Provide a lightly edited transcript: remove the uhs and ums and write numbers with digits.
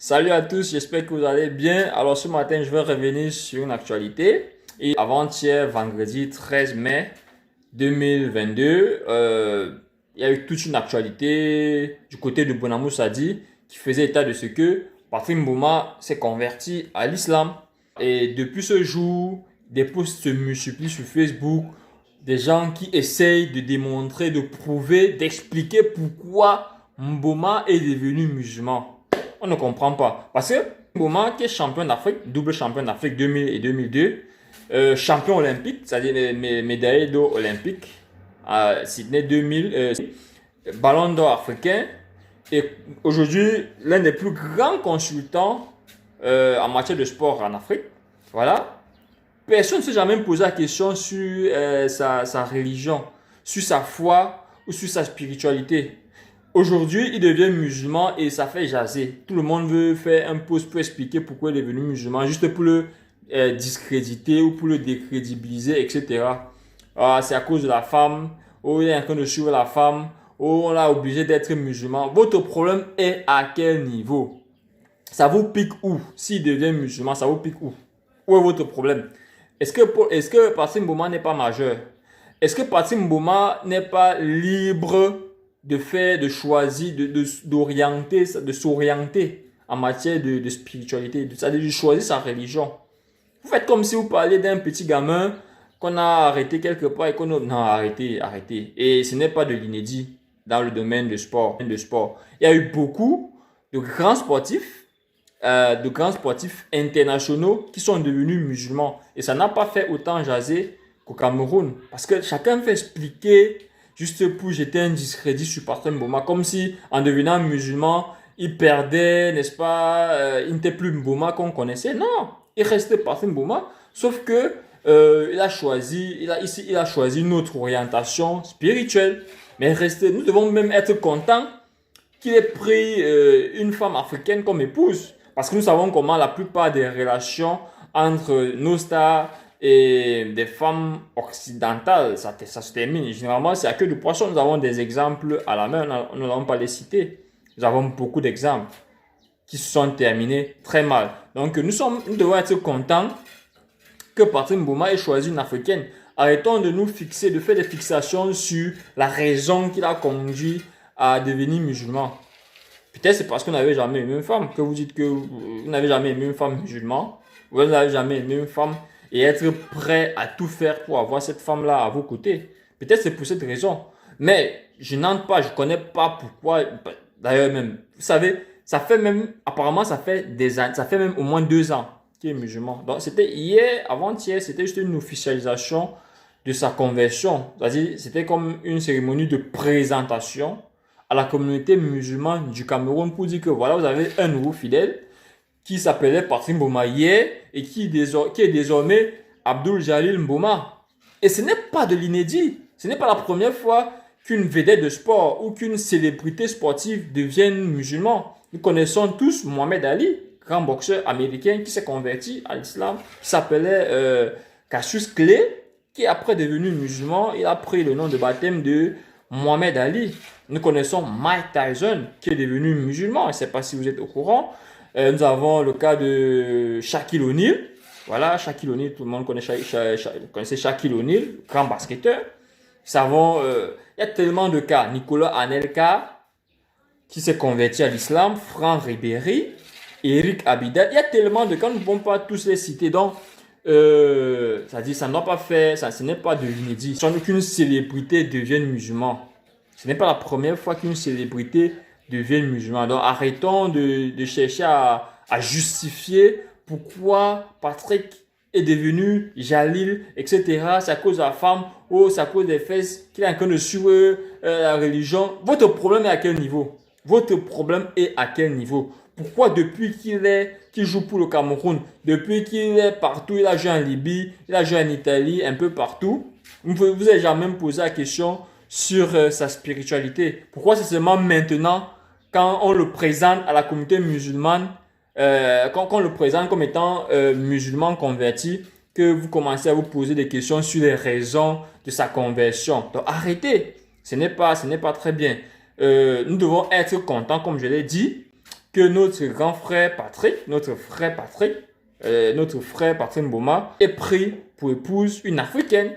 Salut à tous, j'espère que vous allez bien. Alors ce matin, je vais revenir sur une actualité. Et avant-hier, vendredi 13 mai 2022, il y a eu toute une actualité du côté de Bonamou Sadi qui faisait état de ce que Patrick Mboma s'est converti à l'islam. Et depuis ce jour, des posts se multiplient sur Facebook, des gens qui essayent de démontrer, de prouver, d'expliquer pourquoi Mboma est devenu musulman. On ne comprend pas. Parce que Mboma, qui est champion d'Afrique, double champion d'Afrique 2000 et 2002, champion olympique, c'est-à-dire médaillé d'or olympique à Sydney 2000, ballon d'or africain, et aujourd'hui l'un des plus grands consultants en matière de sport en Afrique. Voilà. Personne ne s'est jamais posé la question sur sa religion, sur sa foi ou sur sa spiritualité. Aujourd'hui, il devient musulman et ça fait jaser. Tout le monde veut faire un post pour expliquer pourquoi il est devenu musulman, juste pour le discréditer ou pour le décrédibiliser, etc. Ah, c'est à cause de la femme, ou il est en train de suivre la femme, ou on l'a obligé d'être musulman. Votre problème est à quel niveau? Ça vous pique où? S'il devient musulman, ça vous pique où? Où est votre problème? Est-ce que Patrick Mboma n'est pas majeur? Est-ce que Patrick Mboma n'est pas libre de faire, de choisir, d'orienter, de s'orienter en matière de spiritualité, c'est-à-dire de choisir sa religion? Vous faites comme si vous parliez d'un petit gamin qu'on a arrêté quelque part et qu'on a... Non, arrêtez, arrêtez. Et ce n'est pas de l'inédit dans le domaine du sport. Il y a eu beaucoup de grands sportifs internationaux qui sont devenus musulmans. Et ça n'a pas fait autant jaser qu'au Cameroun. Parce que chacun fait expliquer juste pour jeter un discrédit sur Patrick Mboma. Comme si en devenant musulman, il perdait, n'est-ce pas, il n'était plus Mboma qu'on connaissait. Non, il restait Patrick Mboma. Sauf que il a choisi une autre orientation spirituelle. Mais nous devons même être contents qu'il ait pris une femme africaine comme épouse. Parce que nous savons comment la plupart des relations entre nos stars et des femmes occidentales, ça se termine. Généralement, c'est à queue de poisson. Nous avons des exemples à la main, nous n'allons pas les citer. Nous avons beaucoup d'exemples qui se sont terminés très mal. Donc, nous devons être contents que Patrick Mboma ait choisi une africaine. Arrêtons de nous fixer, de faire des fixations sur la raison qui l'a conduit à devenir musulman. Peut-être c'est parce qu'on n'avait jamais aimé une femme que vous dites que vous n'avez jamais aimé une femme musulmane. Vous n'avez jamais aimé une femme et être prêt à tout faire pour avoir cette femme-là à vos côtés. Peut-être c'est pour cette raison. Mais je n'entre pas, je ne connais pas pourquoi. D'ailleurs même, vous savez, ça fait même, apparemment ça fait des années, ça fait même au moins 2 ans qu'il est musulman. Donc c'était hier, avant-hier, c'était juste une officialisation de sa conversion. C'est-à-dire, c'était comme une cérémonie de présentation à la communauté musulmane du Cameroun pour dire que voilà, vous avez un nouveau fidèle qui s'appelait Patrick Mboma hier et qui est désormais Abdul Jalil Mboma. Et ce n'est pas de l'inédit. Ce n'est pas la première fois qu'une vedette de sport ou qu'une célébrité sportive devienne musulman. Nous connaissons tous Mohamed Ali, grand boxeur américain qui s'est converti à l'islam, qui s'appelait Cassius Clay, qui est après devenu musulman. Il a pris le nom de baptême de Mohamed Ali. Nous connaissons Mike Tyson qui est devenu musulman. Je ne sais pas si vous êtes au courant. Nous avons le cas de Shaquille O'Neal. Voilà, Shaquille O'Neal, tout le monde connaissait Shaquille O'Neal, grand basketteur. Il y a tellement de cas. Nicolas Anelka qui s'est converti à l'islam. Franck Ribéry, Eric Abidal. Il y a tellement de cas, nous ne pouvons pas tous les citer. Donc, ça dit, ça n'a pas fait, ce n'est pas de l'inédit. Sans qu'une célébrité devienne musulman. Ce n'est pas la première fois qu'une célébrité devient musulman. Donc arrêtons de chercher à justifier pourquoi Patrick est devenu Jalil, etc. C'est à cause de la femme ou c'est à cause des fesses qu'il est en train de suivre la religion. Votre problème est à quel niveau? Votre problème est à quel niveau? Pourquoi depuis qu'il joue pour le Cameroun, depuis qu'il est partout, il a joué en Libye, il a joué en Italie, un peu partout, vous n'avez jamais posé la question sur sa spiritualité? Pourquoi c'est seulement maintenant, quand on le présente à la communauté musulmane, quand on le présente comme étant musulman converti, que vous commencez à vous poser des questions sur les raisons de sa conversion? Donc arrêtez, ce n'est pas très bien. Nous devons être contents, comme je l'ai dit, que notre grand frère Patrick, notre frère Patrick Mboma, est pris pour épouse une Africaine.